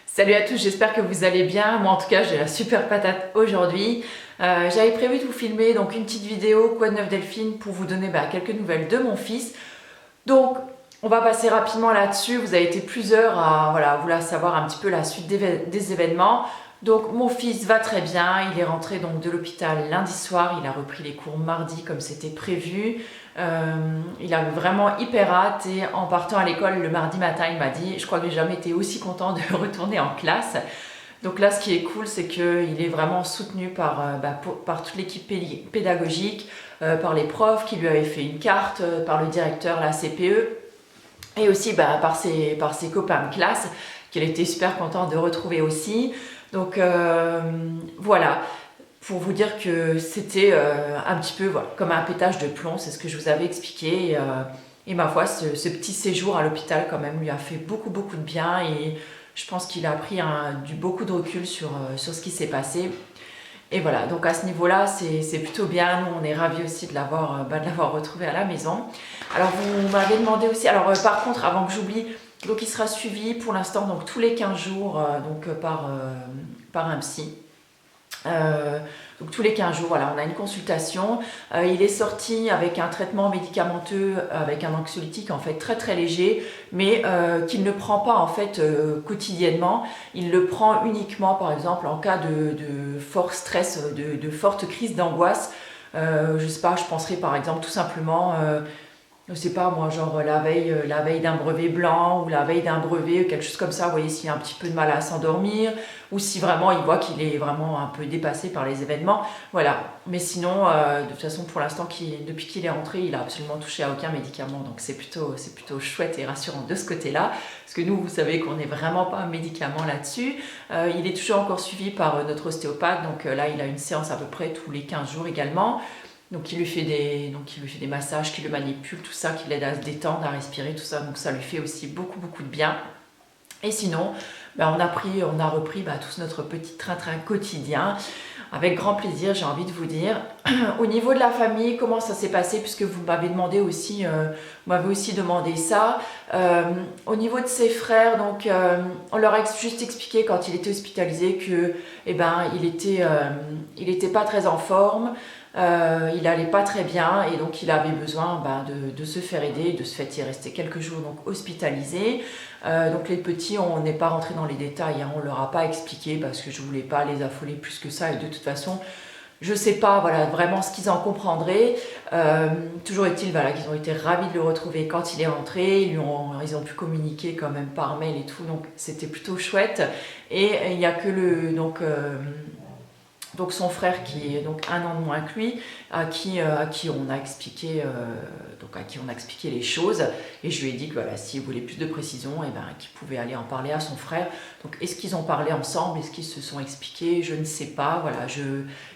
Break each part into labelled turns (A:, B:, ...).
A: Salut à tous, j'espère que vous allez bien. Moi en tout cas j'ai la super patate aujourd'hui. J'avais prévu de vous filmer donc une petite vidéo Quoi de neuf Delphine pour vous donner quelques nouvelles de mon fils. Donc on va passer rapidement là-dessus. Vous avez été plusieurs à vouloir savoir un petit peu la suite des événements. Donc mon fils va très bien, il est rentré donc de l'hôpital lundi soir, il a repris les cours mardi comme c'était prévu. Il avait vraiment hyper hâte et en partant à l'école le mardi matin il m'a dit je crois que j'ai jamais été aussi content de retourner en classe. Donc là ce qui est cool c'est qu'il est vraiment soutenu par toute l'équipe pédagogique, par les profs qui lui avaient fait une carte, par le directeur, la CPE et aussi par ses copains de classe qu'il était super content de retrouver aussi. Donc voilà, pour vous dire que c'était un petit peu comme un pétage de plomb, c'est ce que je vous avais expliqué. Et ma foi, ce petit séjour à l'hôpital quand même lui a fait beaucoup de bien et je pense qu'il a pris beaucoup de recul sur ce qui s'est passé. Et voilà, donc à ce niveau-là, c'est plutôt bien. Nous, on est ravis aussi de l'avoir retrouvé à la maison. Alors, vous m'avez demandé aussi, alors par contre, avant que j'oublie, donc il sera suivi pour l'instant donc tous les 15 jours par un psy. Donc tous les 15 jours, voilà, on a une consultation. Il est sorti avec un traitement médicamenteux, avec un anxiolytique en fait très léger, mais qu'il ne prend pas en fait quotidiennement. Il le prend uniquement par exemple en cas de fort stress, de forte crise d'angoisse. Je sais pas, je penserais par exemple tout simplement je sais pas moi, genre la veille d'un brevet blanc ou la veille d'un brevet, quelque chose comme ça, vous voyez, s'il a un petit peu de mal à s'endormir ou si vraiment il voit qu'il est vraiment un peu dépassé par les événements, voilà. Mais sinon, de toute façon, pour l'instant, depuis qu'il est rentré, il a absolument touché à aucun médicament, donc c'est plutôt chouette et rassurant de ce côté-là, parce que nous, vous savez qu'on n'est vraiment pas un médicament là-dessus. Il est toujours encore suivi par notre ostéopathe, donc là, il a une séance à peu près tous les 15 jours également. Donc il lui fait des massages, qui le manipule, tout ça, qui l'aide à se détendre, à respirer, tout ça. Donc ça lui fait aussi beaucoup de bien. Et sinon, on a repris tous notre petit train-train quotidien. Avec grand plaisir, j'ai envie de vous dire. Au niveau de la famille, comment ça s'est passé? Puisque vous m'avez aussi demandé ça. Au niveau de ses frères, donc on leur a juste expliqué quand il était hospitalisé que il était pas très en forme. Il allait pas très bien et donc il avait besoin de se faire aider. De ce fait, il est resté quelques jours donc hospitalisé. Donc les petits, on n'est pas rentré dans les détails, hein, on leur a pas expliqué parce que je voulais pas les affoler plus que ça et de toute façon, je sais pas vraiment ce qu'ils en comprendraient. Toujours est-il qu'ils ont été ravis de le retrouver quand il est rentré. Ils ont pu communiquer quand même par mail et tout, donc c'était plutôt chouette. Et il n'y a que donc son frère qui est donc 1 an de moins que lui, à qui on a expliqué les choses et je lui ai dit que s'il voulait plus de précision qu'il pouvait aller en parler à son frère. Donc est-ce qu'ils ont parlé ensemble, est-ce qu'ils se sont expliqués, je ne sais pas. Voilà, je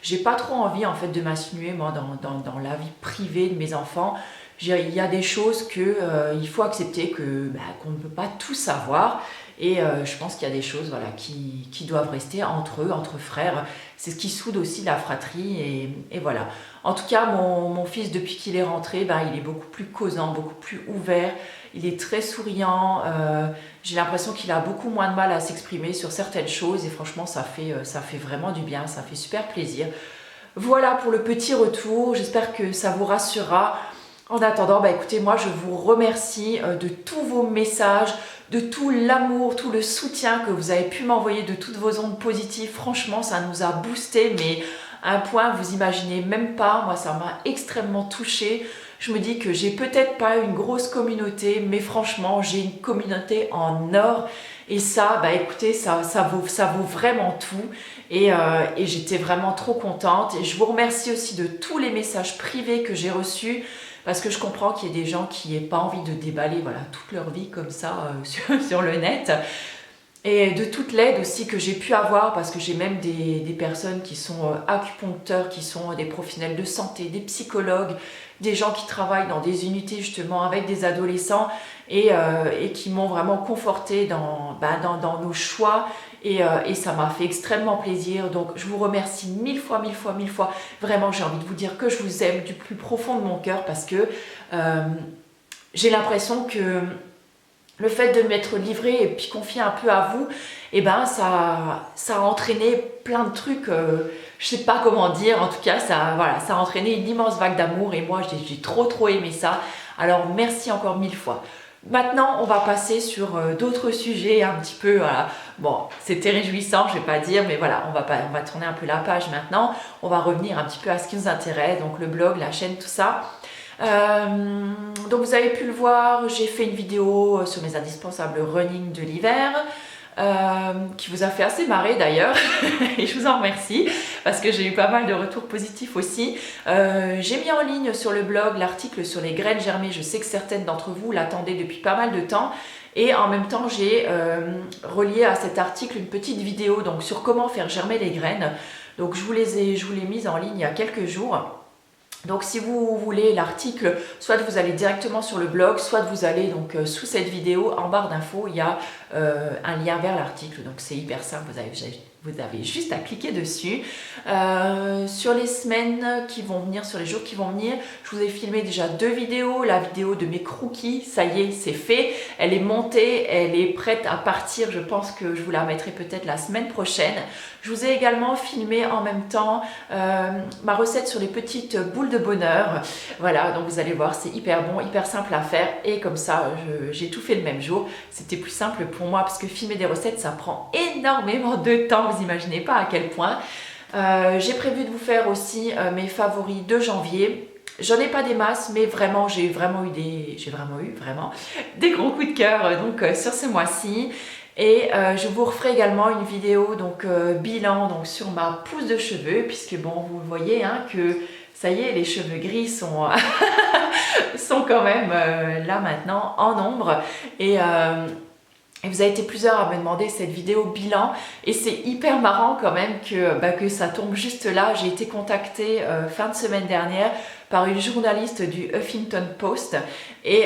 A: j'ai pas trop envie en fait de m'insinuer moi dans la vie privée de mes enfants. Il y a des choses que il faut accepter qu'on ne peut pas tout savoir. Et je pense qu'il y a des choses qui doivent rester entre eux, entre frères. C'est ce qui soude aussi la fratrie. Et voilà. En tout cas, mon fils, depuis qu'il est rentré, il est beaucoup plus causant, beaucoup plus ouvert. Il est très souriant. J'ai l'impression qu'il a beaucoup moins de mal à s'exprimer sur certaines choses. Et franchement, ça fait vraiment du bien. Ça fait super plaisir. Voilà pour le petit retour. J'espère que ça vous rassurera. En attendant, écoutez, moi je vous remercie de tous vos messages, de tout l'amour, tout le soutien que vous avez pu m'envoyer, de toutes vos ondes positives. Franchement, ça nous a boosté, mais à un point, vous imaginez même pas. Moi, ça m'a extrêmement touchée. Je me dis que j'ai peut-être pas une grosse communauté, mais franchement, j'ai une communauté en or. Et ça, écoutez, ça vaut vraiment tout. Et j'étais vraiment trop contente. Et je vous remercie aussi de tous les messages privés que j'ai reçus. Parce que je comprends qu'il y ait des gens qui n'aient pas envie de déballer toute leur vie comme ça sur le net. Et de toute l'aide aussi que j'ai pu avoir, parce que j'ai même des personnes qui sont acupuncteurs, qui sont des professionnels de santé, des psychologues, des gens qui travaillent dans des unités justement avec des adolescents et qui m'ont vraiment conforté dans nos choix. Et ça m'a fait extrêmement plaisir. Donc je vous remercie mille fois. Vraiment, j'ai envie de vous dire que je vous aime du plus profond de mon cœur parce que j'ai l'impression que le fait de m'être livrée et puis confiée un peu à vous, et ben ça a entraîné plein de trucs, je sais pas comment dire, en tout cas voilà, ça a entraîné une immense vague d'amour et moi j'ai trop aimé ça. Alors merci encore 1000 fois. Maintenant, on va passer sur d'autres sujets un petit peu, voilà. Bon, c'était réjouissant, je vais pas dire, mais voilà, on va tourner un peu la page maintenant. On va revenir un petit peu à ce qui nous intéresse, donc le blog, la chaîne, tout ça. Donc vous avez pu le voir, j'ai fait une vidéo sur mes indispensables running de l'hiver. Qui vous a fait assez marrer d'ailleurs et je vous en remercie parce que j'ai eu pas mal de retours positifs aussi. J'ai mis en ligne sur le blog l'article sur les graines germées, je sais que certaines d'entre vous l'attendaient depuis pas mal de temps et en même temps j'ai relié à cet article une petite vidéo donc, sur comment faire germer les graines. Donc je vous l'ai mise en ligne il y a quelques jours. Donc si vous voulez l'article, soit vous allez directement sur le blog, soit vous allez donc sous cette vidéo, en barre d'infos, il y a un lien vers l'article. Donc c'est hyper simple, vous avez juste à cliquer dessus. Sur les semaines qui vont venir, sur les jours qui vont venir, je vous ai filmé déjà 2 vidéos. La vidéo de mes croquis, ça y est, c'est fait. Elle est montée, elle est prête à partir. Je pense que je vous la mettrai peut-être la semaine prochaine. Je vous ai également filmé en même temps ma recette sur les petites boules de bonheur. Voilà, donc vous allez voir, c'est hyper bon, hyper simple à faire. Et comme ça, j'ai tout fait le même jour. C'était plus simple pour moi parce que filmer des recettes, ça prend énormément de temps. Vous imaginez pas à quel point. J'ai prévu de vous faire aussi mes favoris de janvier. J'en ai pas des masses, mais vraiment, j'ai vraiment eu des gros coups de cœur sur ce mois-ci. Et je vous referai également une vidéo bilan sur ma pousse de cheveux, puisque bon, vous voyez hein, que ça y est, les cheveux gris sont, sont quand même là maintenant en nombre. Et vous avez été plusieurs à me demander cette vidéo bilan et c'est hyper marrant quand même que ça tombe juste là. J'ai été contactée fin de semaine dernière par une journaliste du Huffington Post et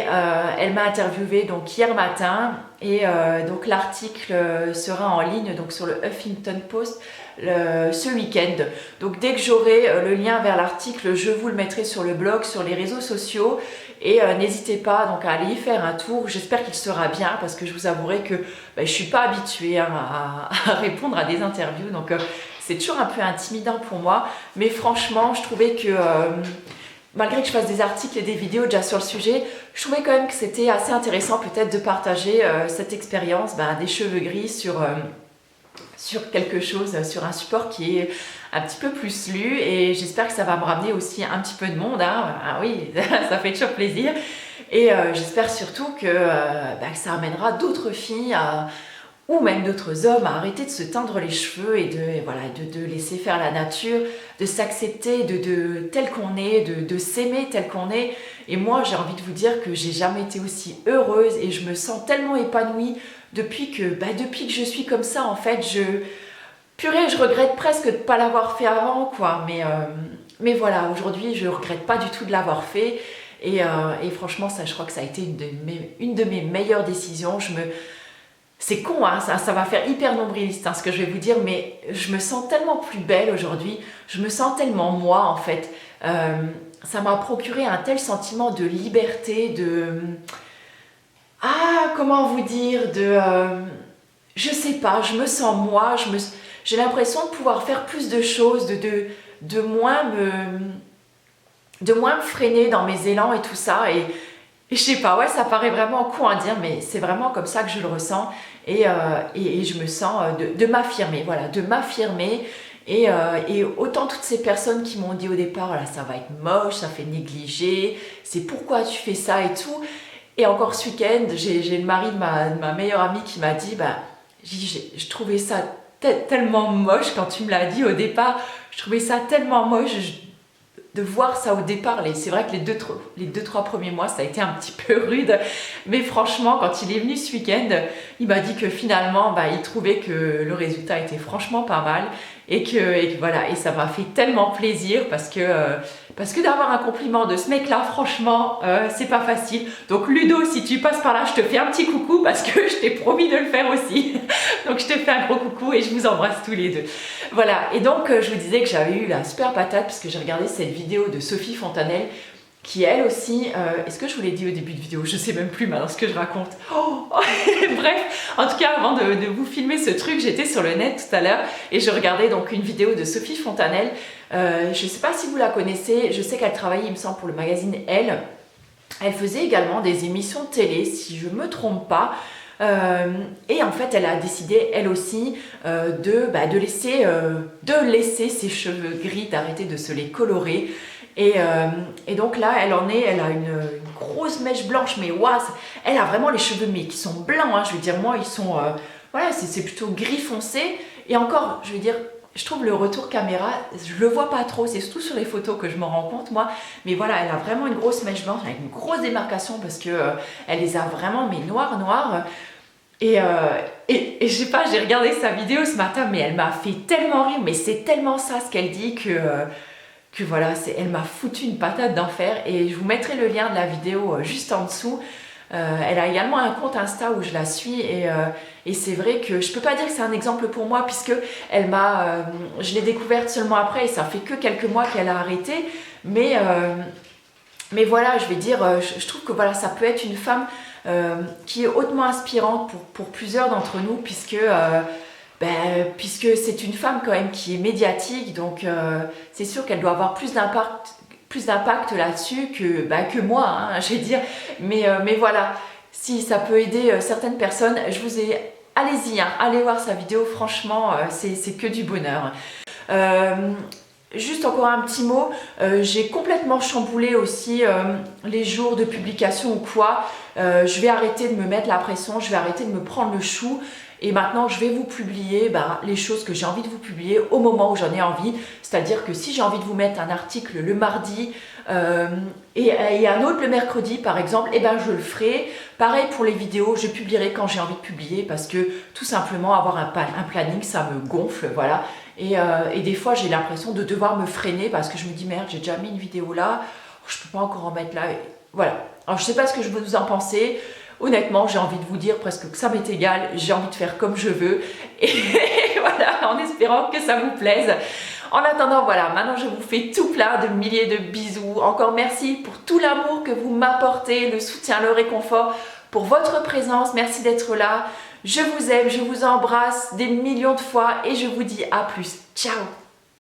A: elle m'a interviewée donc hier matin et donc l'article sera en ligne donc sur le Huffington Post ce week-end. Donc dès que j'aurai le lien vers l'article, je vous le mettrai sur le blog, sur les réseaux sociaux. Et n'hésitez pas donc à aller y faire un tour. J'espère qu'il sera bien parce que je vous avouerai que je ne suis pas habituée hein, à répondre à des interviews. Donc c'est toujours un peu intimidant pour moi. Mais franchement, je trouvais que malgré que je fasse des articles et des vidéos déjà sur le sujet, je trouvais quand même que c'était assez intéressant peut-être de partager cette expérience des cheveux gris sur quelque chose, sur un support qui est un petit peu plus lu et j'espère que ça va me ramener aussi un petit peu de monde, hein. Ah oui, ça fait toujours plaisir et j'espère surtout que ça amènera d'autres filles ou même d'autres hommes à arrêter de se teindre les cheveux et de laisser faire la nature, de s'accepter tel qu'on est, de s'aimer tel qu'on est. Et moi j'ai envie de vous dire que j'ai jamais été aussi heureuse et je me sens tellement épanouie depuis que je suis comme ça en fait. Purée, je regrette presque de ne pas l'avoir fait avant quoi, mais voilà, aujourd'hui je regrette pas du tout de l'avoir fait et franchement ça je crois que ça a été une de mes meilleures décisions. C'est con, hein, ça va faire hyper nombriliste hein, ce que je vais vous dire, mais je me sens tellement plus belle aujourd'hui, je me sens tellement moi en fait. Ça m'a procuré un tel sentiment de liberté, comment vous dire, je sais pas, je me sens moi, j'ai l'impression de pouvoir faire plus de choses, de moins me freiner dans mes élans et tout ça. Et je sais pas, ouais, ça paraît vraiment con à dire, mais c'est vraiment comme ça que je le ressens. Et je me sens de m'affirmer, voilà, de m'affirmer. Et autant toutes ces personnes qui m'ont dit au départ, là, ça va être moche, ça fait négliger, c'est pourquoi tu fais ça et tout. Et encore ce week-end, j'ai le mari de ma meilleure amie qui m'a dit, je trouvais ça tellement moche quand tu me l'as dit au départ, je trouvais ça tellement moche de voir ça au départ. C'est vrai que les 2-3 premiers mois, ça a été un petit peu rude, mais franchement, quand il est venu ce week-end, il m'a dit que finalement, il trouvait que le résultat était franchement pas mal et que voilà, et ça m'a fait tellement plaisir parce que d'avoir un compliment de ce mec-là, franchement, c'est pas facile. Donc Ludo, si tu passes par là, je te fais un petit coucou parce que je t'ai promis de le faire aussi. Donc je te fais un gros coucou et je vous embrasse tous les deux. Voilà, et donc je vous disais que j'avais eu la super patate parce que j'ai regardé cette vidéo de Sophie Fontanelle qui elle aussi, est-ce que je vous l'ai dit au début de vidéo? Je sais même plus maintenant ce que je raconte. Oh bref, en tout cas avant de vous filmer ce truc, j'étais sur le net tout à l'heure et je regardais donc une vidéo de Sophie Fontanelle. Je ne sais pas si vous la connaissez, je sais qu'elle travaillait il me semble pour le magazine Elle. Elle faisait également des émissions de télé si je ne me trompe pas. Et en fait elle a décidé elle aussi de laisser ses cheveux gris, d'arrêter de se les colorer. Et donc là, elle a une grosse mèche blanche, mais waouh, elle a vraiment les cheveux mais qui sont blancs, hein, je veux dire, moi ils sont, voilà, c'est plutôt gris foncé, et encore, je veux dire, je trouve le retour caméra, je le vois pas trop, c'est surtout sur les photos que je me rends compte moi, mais voilà, elle a vraiment une grosse mèche blanche avec une grosse démarcation parce que elle les a vraiment mais noires. Et je sais pas, j'ai regardé sa vidéo ce matin, mais elle m'a fait tellement rire, mais c'est tellement ça ce qu'elle dit que voilà, elle m'a foutu une patate d'enfer, et je vous mettrai le lien de la vidéo juste en dessous. Elle a également un compte Insta où je la suis, et c'est vrai que je peux pas dire que c'est un exemple pour moi puisque je l'ai découverte seulement après et ça fait que quelques mois qu'elle a arrêté, mais voilà, je vais dire, je trouve que voilà, ça peut être une femme qui est hautement inspirante pour plusieurs d'entre nous puisque c'est une femme quand même qui est médiatique, donc c'est sûr qu'elle doit avoir plus d'impact là-dessus que moi, hein, je vais dire. Mais voilà, si ça peut aider certaines personnes, allez-y, hein, allez voir sa vidéo, franchement, c'est que du bonheur. Juste encore un petit mot, j'ai complètement chamboulé aussi les jours de publication ou quoi. Je vais arrêter de me mettre la pression, je vais arrêter de me prendre le chou. Et maintenant, je vais vous publier les choses que j'ai envie de vous publier au moment où j'en ai envie. C'est-à-dire que si j'ai envie de vous mettre un article le mardi et un autre le mercredi, par exemple, eh ben, je le ferai. Pareil pour les vidéos, je publierai quand j'ai envie de publier parce que tout simplement avoir un planning, ça me gonfle, voilà. Et des fois, j'ai l'impression de devoir me freiner parce que je me dis merde, j'ai déjà mis une vidéo là, je peux pas encore en mettre là. Voilà. Alors, je sais pas ce que vous en pensez. Honnêtement, j'ai envie de vous dire presque que ça m'est égal, j'ai envie de faire comme je veux, et voilà, en espérant que ça vous plaise. En attendant, voilà, maintenant je vous fais tout plein de milliers de bisous. Encore merci pour tout l'amour que vous m'apportez, le soutien, le réconfort, pour votre présence, merci d'être là. Je vous aime, je vous embrasse des millions de fois et je vous dis à plus. Ciao!